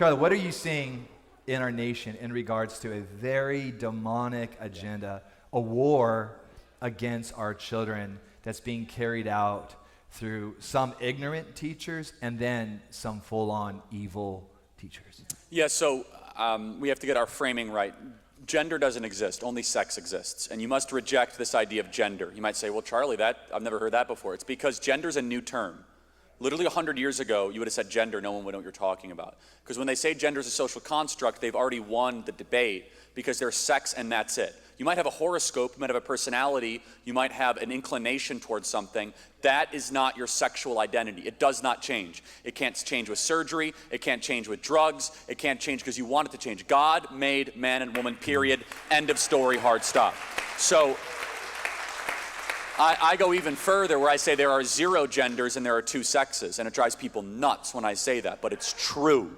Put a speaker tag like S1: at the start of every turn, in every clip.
S1: Charlie, what are you seeing in our nation in regards to a very demonic agenda, a war against our children that's being carried out through some ignorant teachers and then some full-on evil teachers?
S2: Yeah, so we have to get our framing right. Gender doesn't exist, only sex exists. And you must reject this idea of gender. You might say, well, Charlie, I've never heard that before. It's because gender's a new term. Literally 100 years ago, you would have said gender, no one would know what you're talking about. Because when they say gender is a social construct, they've already won the debate because there's sex and that's it. You might have a horoscope, you might have a personality, you might have an inclination towards something. That is not your sexual identity. It does not change. It can't change with surgery, it can't change with drugs, it can't change because you want it to change. God made man and woman, period, end of story, hard stop. So I go even further where I say there are 0 genders and there are 2 sexes, and it drives people nuts when I say that, but it's true.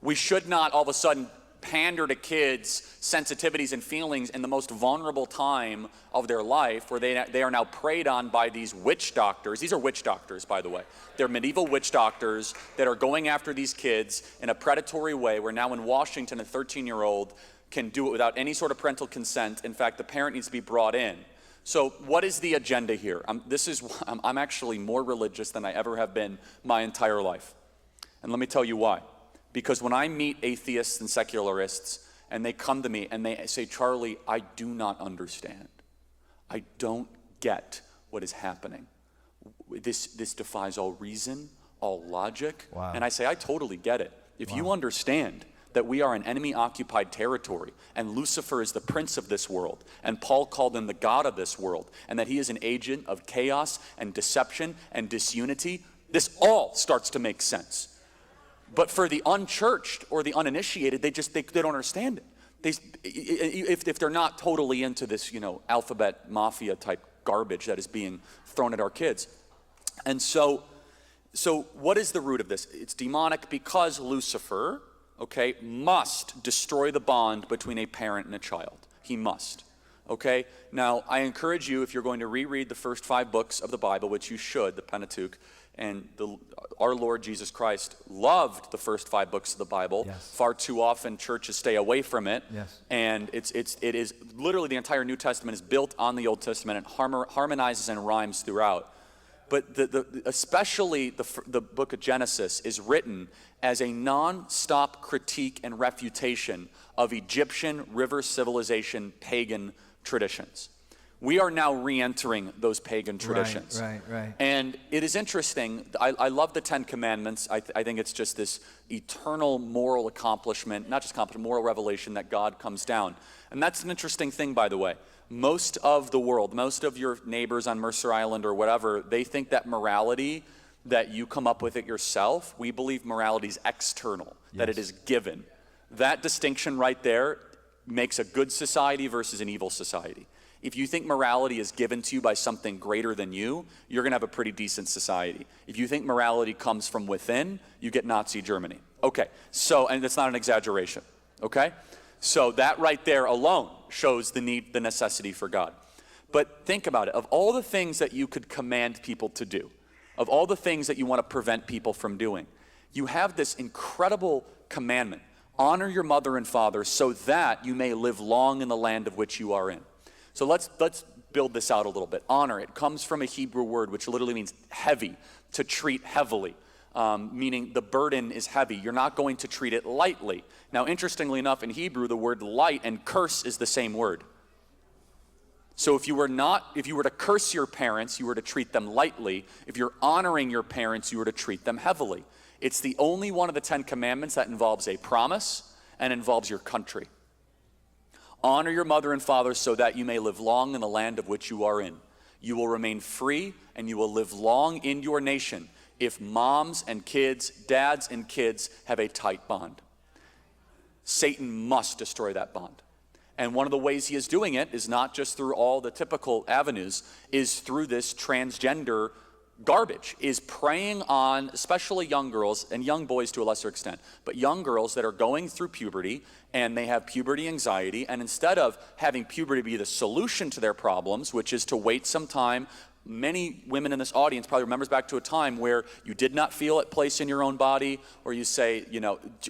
S2: We should not all of a sudden pander to kids' sensitivities and feelings in the most vulnerable time of their life where they are now preyed on by these witch doctors. These are witch doctors, by the way. They're medieval witch doctors that are going after these kids in a predatory way where now in Washington a 13-year-old can do it without any sort of parental consent. In fact, the parent needs to be brought in. So what is the agenda here? I'm actually more religious than I ever have been my entire life. And let me tell you why. Because when I meet atheists and secularists and they come to me and they say, Charlie, I do not understand. I don't get what is happening. This defies all reason, all logic.
S1: Wow.
S2: And I say, I totally get it. If you understand that we are an enemy-occupied territory, and Lucifer is the prince of this world, and Paul called him the God of this world, and that he is an agent of chaos and deception and disunity, this all starts to make sense. But for the unchurched or the uninitiated, they don't understand it. If they're not totally into this, alphabet mafia type garbage that is being thrown at our kids. And so what is the root of this? It's demonic because Lucifer, okay, must destroy the bond between a parent and a child. He must. Okay? Now, I encourage you, if you're going to reread the first 5 books of the Bible, which you should, the Pentateuch, and our Lord Jesus Christ loved the first 5 books of the Bible.
S1: Yes.
S2: Far too often churches stay away from it.
S1: Yes.
S2: And it is literally the entire New Testament is built on the Old Testament and harmonizes and rhymes throughout. But especially the book of Genesis is written as a non-stop critique and refutation of Egyptian river civilization pagan traditions. We are now re-entering those pagan traditions.
S1: Right.
S2: And it is interesting. I love the 10 Commandments. I think it's just this eternal moral accomplishment, not just accomplishment, moral revelation that God comes down. And that's an interesting thing, by the way. Most of the world, most of your neighbors on Mercer Island or whatever, they think that morality, that you come up with it yourself. We believe morality is external, that it is given. That distinction right there makes a good society versus an evil society. If you think morality is given to you by something greater than you, you're going to have a pretty decent society. If you think morality comes from within, you get Nazi Germany. Okay, so, and that's not an exaggeration, okay? So that right there alone shows the necessity for God. But think about it. Of all the things that you could command people to do, of all the things that you want to prevent people from doing, you have this incredible commandment. Honor your mother and father so that you may live long in the land of which you are in. So let's build this out a little bit. Honor, it comes from a Hebrew word which literally means heavy, to treat heavily, meaning the burden is heavy. You're not going to treat it lightly. Now, interestingly enough, in Hebrew, the word light and curse is the same word. So if you were to curse your parents, you were to treat them lightly. If you're honoring your parents, you were to treat them heavily. It's the only one of the 10 Commandments that involves a promise and involves your country. Honor your mother and father so that you may live long in the land of which you are in. You will remain free and you will live long in your nation if moms and kids, dads and kids have a tight bond. Satan must destroy that bond. And one of the ways he is doing it is not just through all the typical avenues, is through this transgender garbage, is preying on especially young girls and young boys to a lesser extent, but young girls that are going through puberty and they have puberty anxiety, and instead of having puberty be the solution to their problems, which is to wait some time, many women in this audience probably remembers back to a time where you did not feel at place in your own body, or you say,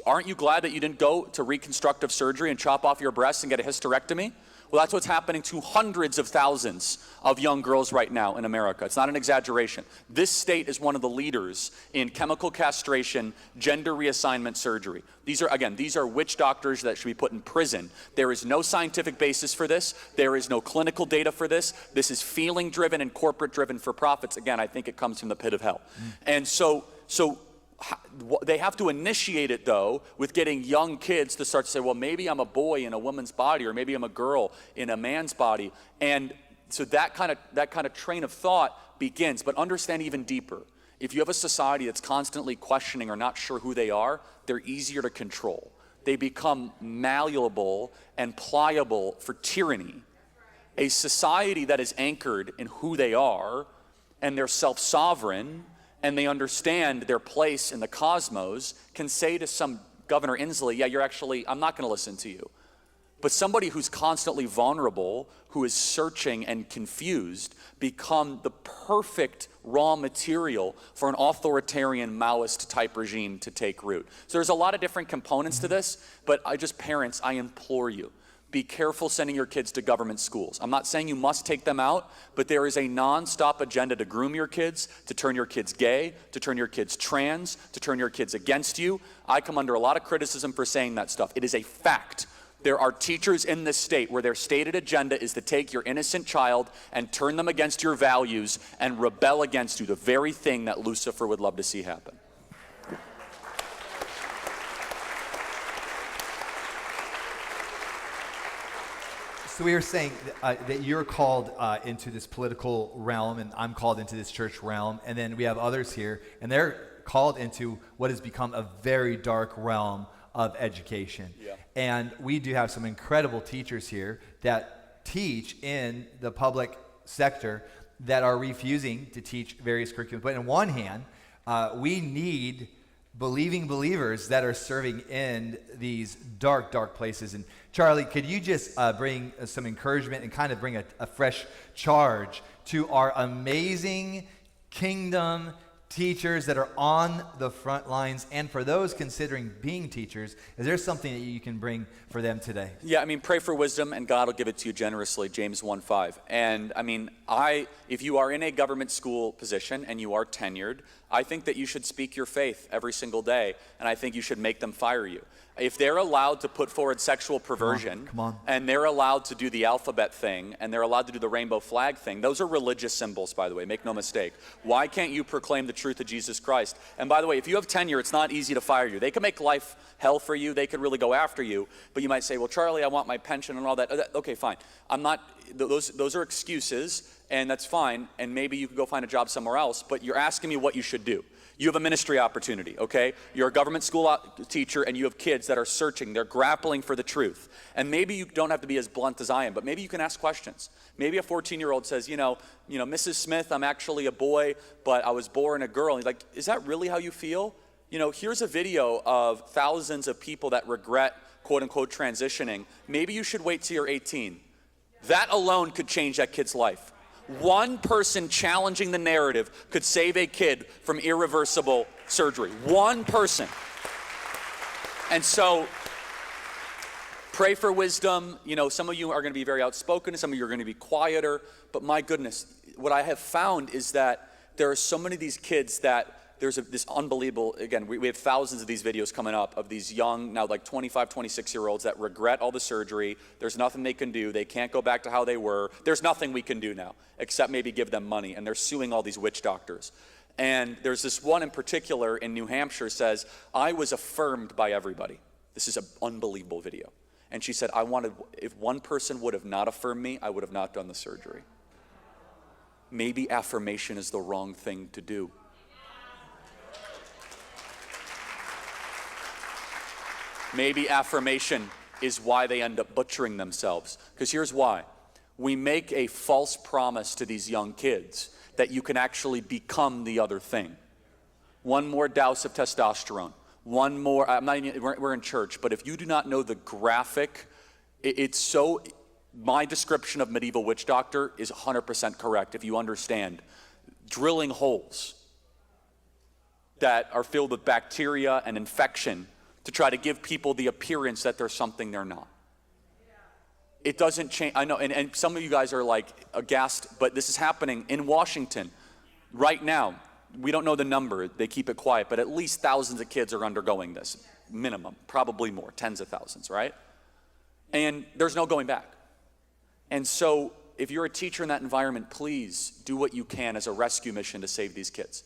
S2: aren't you glad that you didn't go to reconstructive surgery and chop off your breasts and get a hysterectomy? Well, that's what's happening to hundreds of thousands of young girls right now in America. It's not an exaggeration. This state is one of the leaders in chemical castration, gender reassignment surgery. These are witch doctors that should be put in prison. There is no scientific basis for this. There is no clinical data for this. This is feeling-driven and corporate-driven for profits. Again, I think it comes from the pit of hell. And so they have to initiate it, though, with getting young kids to start to say, well, maybe I'm a boy in a woman's body, or maybe I'm a girl in a man's body. And so that kind of train of thought begins. But understand even deeper. If you have a society that's constantly questioning or not sure who they are, they're easier to control. They become malleable and pliable for tyranny. A society that is anchored in who they are, and they're self-sovereign, and they understand their place in the cosmos, can say to some Governor Inslee, yeah, I'm not going to listen to you. But somebody who's constantly vulnerable, who is searching and confused, become the perfect raw material for an authoritarian Maoist type regime to take root. So there's a lot of different components to this, but parents, I implore you, be careful sending your kids to government schools. I'm not saying you must take them out, but there is a non-stop agenda to groom your kids, to turn your kids gay, to turn your kids trans, to turn your kids against you. I come under a lot of criticism for saying that stuff. It is a fact. There are teachers in this state where their stated agenda is to take your innocent child and turn them against your values and rebel against you, the very thing that Lucifer would love to see happen.
S1: So we were saying that you're called into this political realm, and I'm called into this church realm, and then we have others here, and they're called into what has become a very dark realm of education. Yeah. And we do have some incredible teachers here that teach in the public sector that are refusing to teach various curriculums. But on one hand, we need believing believers that are serving in these dark, dark places. And Charlie, could you just bring some encouragement and kind of bring a fresh charge to our amazing kingdom teachers that are on the front lines, and for those considering being teachers, is there something that you can bring for them today?
S2: Yeah, pray for wisdom and God will give it to you generously, James 1:5. And if you are in a government school position and you are tenured, I think that you should speak your faith every single day, and I think you should make them fire you. If they're allowed to put forward sexual perversion,
S1: come on.
S2: And they're allowed to do the alphabet thing, and they're allowed to do the rainbow flag thing, those are religious symbols, by the way, make no mistake. Why can't you proclaim the truth of Jesus Christ? And by the way, if you have tenure, it's not easy to fire you. They can make life hell for you, they could really go after you, but you might say, well, Charlie, I want my pension and all that. Okay, fine. Those are excuses, and that's fine, and maybe you could go find a job somewhere else, but you're asking me what you should do. You have a ministry opportunity, okay? You're a government school teacher, and you have kids that are searching. They're grappling for the truth. And maybe you don't have to be as blunt as I am, but maybe you can ask questions. Maybe a 14-year-old says, Mrs. Smith, I'm actually a boy, but I was born a girl. And you're like, is that really how you feel? Here's a video of thousands of people that regret, quote-unquote, transitioning. Maybe you should wait till you're 18. That alone could change that kid's life. One person challenging the narrative could save a kid from irreversible surgery. One person. And so, pray for wisdom. Some of you are going to be very outspoken, some of you are going to be quieter, but my goodness, what I have found is that there are so many of these kids that there's this unbelievable, again, we have thousands of these videos coming up of these young, now like 25, 26-year-olds that regret all the surgery. There's nothing they can do. They can't go back to how they were. There's nothing we can do now except maybe give them money, and they're suing all these witch doctors. And there's this one in particular in New Hampshire says, I was affirmed by everybody. This is an unbelievable video. And she said, if one person would have not affirmed me, I would have not done the surgery. Maybe affirmation is the wrong thing to do. Maybe affirmation is why they end up butchering themselves. Because here's why. We make a false promise to these young kids that you can actually become the other thing. One more douse of testosterone. One more, we're in church, but if you do not know the graphic, it's so my description of medieval witch doctor is 100% correct if you understand drilling holes that are filled with bacteria and infection to try to give people the appearance that they're something they're not. It doesn't change. I know, and some of you guys are like aghast, but this is happening in Washington right now. We don't know the number. They keep it quiet, but at least thousands of kids are undergoing this, minimum, probably more, tens of thousands, right? And there's no going back. And so if you're a teacher in that environment, please do what you can as a rescue mission to save these kids.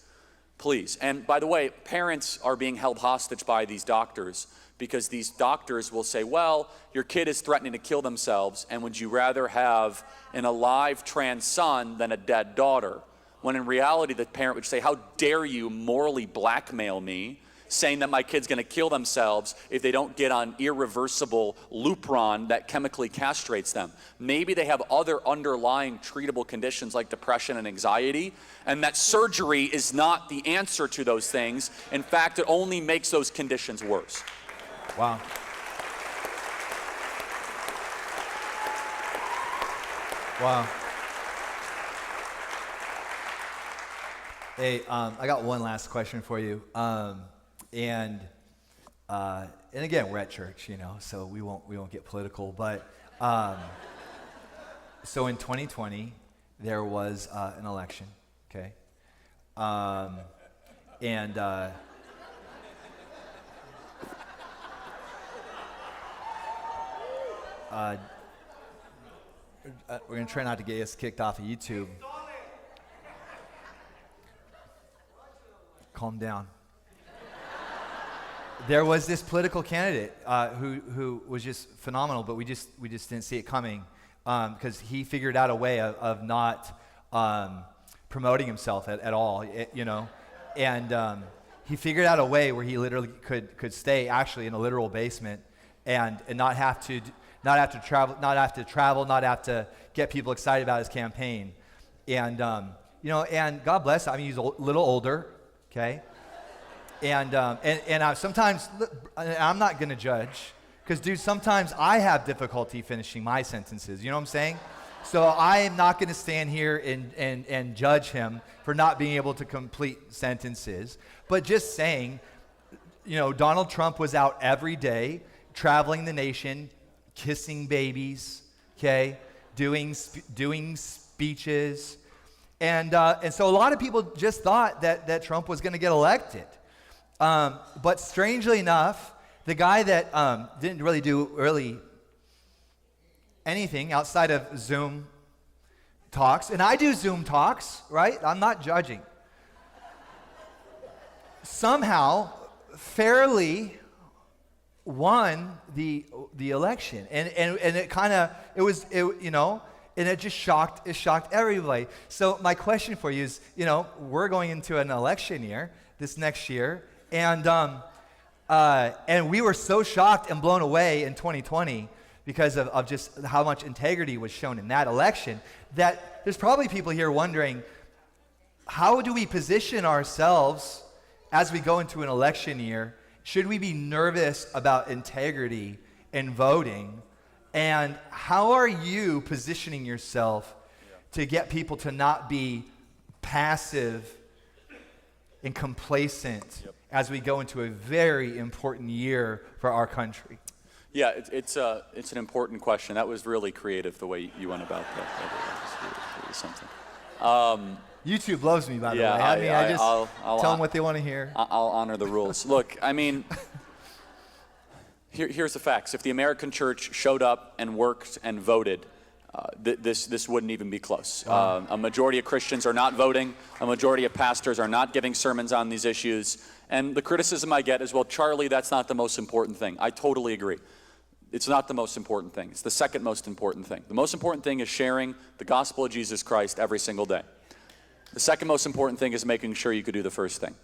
S2: Please. And by the way, parents are being held hostage by these doctors because these doctors will say, well, your kid is threatening to kill themselves, and would you rather have an alive trans son than a dead daughter? When in reality, the parent would say, how dare you morally blackmail me, saying that my kid's going to kill themselves if they don't get on irreversible Lupron that chemically castrates them. Maybe they have other underlying treatable conditions like depression and anxiety, and that surgery is not the answer to those things. In fact, it only makes those conditions worse.
S1: Wow. Wow. Hey, I got one last question for you. And again, we're at church, you know, so we won't get political. But so in 2020, there was an election, okay, and we're gonna try not to get us kicked off of YouTube. Calm down. There was this political candidate who was just phenomenal, but we just didn't see it coming because he figured out a way of not promoting himself at all, you know, and he figured out a way where he literally could stay actually in a literal basement and not have to travel, not have to get people excited about his campaign, and you know, and God bless him. I mean, he's a little older, okay. And sometimes, I'm not going to judge, because, dude, sometimes I have difficulty finishing my sentences, you know what I'm saying? So I am not going to stand here and judge him for not being able to complete sentences, but just saying, you know, Donald Trump was out every day, traveling the nation, kissing babies, okay, doing speeches, and so a lot of people just thought that Trump was going to get elected. But strangely enough, the guy that didn't really do anything outside of Zoom talks, and I do Zoom talks, right? I'm not judging. Somehow, fairly won the election, and it just shocked everybody. So my question for you is, you know, we're going into an election year this next year. And we were so shocked and blown away in 2020 because of just how much integrity was shown in that election that there's probably people here wondering, how do we position ourselves as we go into an election year? Should we be nervous about integrity in voting? And how are you positioning yourself to get people to not be passive and complacent as we go into a very important year for our country?
S2: Yeah, it's an important question. That was really creative the way you went about that. That was something.
S1: YouTube loves me, by the way. I just tell them what they want to hear.
S2: I'll honor the rules. Look, I mean, here's the facts. If the American church showed up and worked and voted, this wouldn't even be close. A majority of Christians are not voting. A majority of pastors are not giving sermons on these issues. And the criticism I get is, well, Charlie, that's not the most important thing. I totally agree. It's not the most important thing. It's the second most important thing. The most important thing is sharing the gospel of Jesus Christ every single day. The second most important thing is making sure you could do the first thing.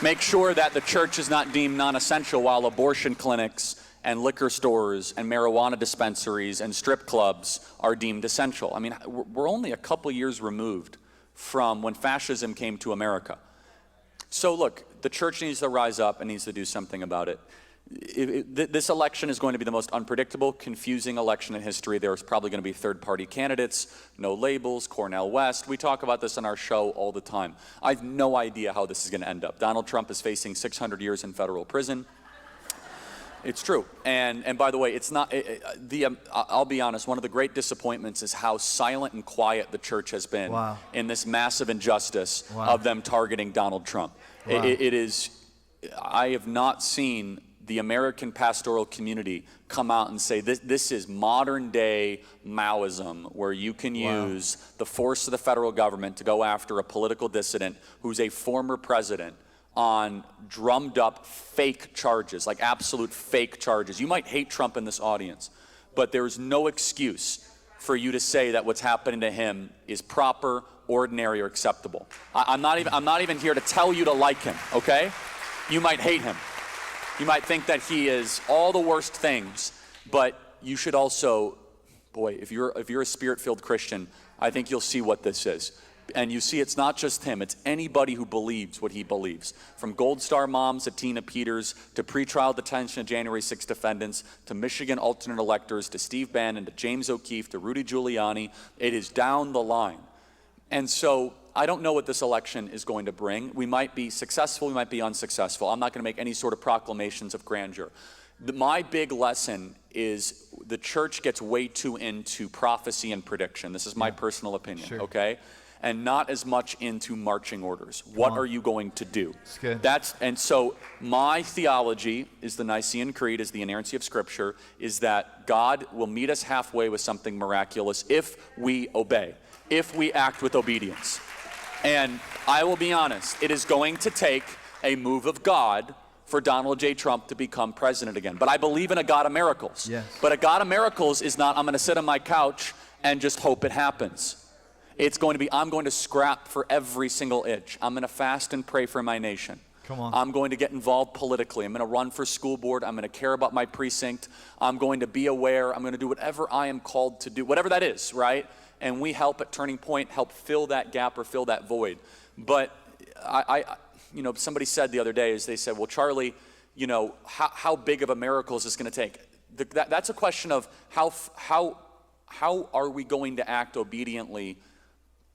S2: Make sure that the church is not deemed non-essential while abortion clinics and liquor stores and marijuana dispensaries and strip clubs are deemed essential. I mean, we're only a couple years removed from when fascism came to America. So look, the church needs to rise up and needs to do something about it. This election is going to be the most unpredictable, confusing election in history. There's probably going to be third-party candidates, no labels, Cornel West. We talk about this on our show all the time. I have no idea how this is going to end up. Donald Trump is facing 600 years in federal prison. It's true. And by the way, it's not, I'll be honest, one of the great disappointments is how silent and quiet the church has been in this massive injustice of them targeting Donald Trump. It is, I have not seen the American pastoral community come out and say, this is modern day Maoism, where you can use the force of the federal government to go after a political dissident who's a former president on drummed up fake charges, like absolute fake charges. You might hate Trump in this audience, but there's no excuse for you to say that what's happening to him is proper, ordinary, or acceptable. I'm not even here to tell you to like him, okay? You might hate him. You might think that he is all the worst things, but you should also, boy, if you're a Spirit-filled Christian, I think you'll see what this is. And you see, it's not just him, it's anybody who believes what he believes. From Gold Star moms to Tina Peters, to pretrial detention of January 6 defendants, to Michigan alternate electors, to Steve Bannon, to James O'Keefe, to Rudy Giuliani. It is down the line. And so I don't know what this election is going to bring. We might be successful, we might be unsuccessful. I'm not going to make any sort of proclamations of grandeur. My big lesson is the church gets way too into prophecy and prediction. This is my personal opinion, okay? And not as much into marching orders. What are you going to do? And so my theology is the Nicene Creed, is the inerrancy of Scripture, is that God will meet us halfway with something miraculous if we obey, if we act with obedience. And I will be honest, it is going to take a move of God for Donald J. Trump to become president again. But I believe in a God of miracles. But a God of miracles is not, I'm going to sit on my couch and just hope it happens. It's going to be, I'm going to scrap for every single itch. I'm going to fast and pray for my nation. I'm going to get involved politically. I'm going to run for school board. I'm going to care about my precinct. I'm going to be aware. I'm going to do whatever I am called to do, whatever that is, right? And we help at Turning Point, help fill that gap or fill that void. But you know, somebody said the other day, is they said, well, Charlie, you know, how big of a miracle is this going to take? That's a question of how are we going to act obediently,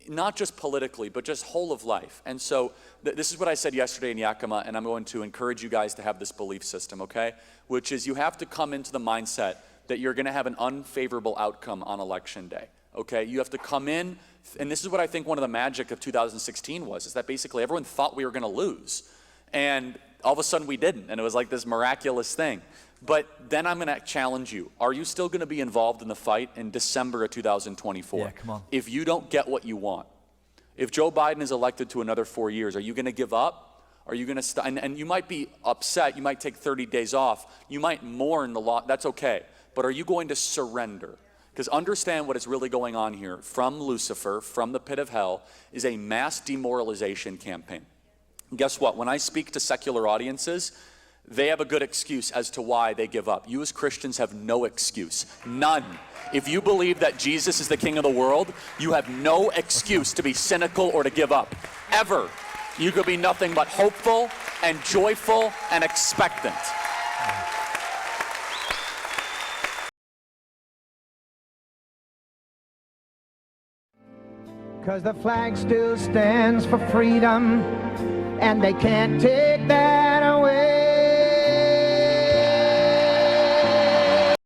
S2: not just politically, but just whole of life. And so this is what I said yesterday in Yakima, and I'm going to encourage you guys to have this belief system, okay? Which is, you have to come into the mindset that you're going to have an unfavorable outcome on election day, okay? You have to come in, and this is what I think one of the magic of 2016 was, is that basically everyone thought we were going to lose. And all of a sudden we didn't, and it was like this miraculous thing. But then I'm going to challenge you. Are you still going to be involved in the fight in December of 2024?
S1: Yeah, come on.
S2: If you don't get what you want, if Joe Biden is elected to another 4 years, are you going to give up? Are you going to and you might be upset. You might take 30 days off. You might mourn the loss. That's okay. But are you going to surrender? Because understand what is really going on here from Lucifer, from the pit of hell, is a mass demoralization campaign. And guess what? When I speak to secular audiences, they have a good excuse as to why they give up. You as Christians have no excuse. None. If you believe that Jesus is the king of the world, you have no excuse to be cynical or to give up. Ever. You could be nothing but hopeful and joyful and expectant.
S3: Because the flag still stands for freedom, and they can't take that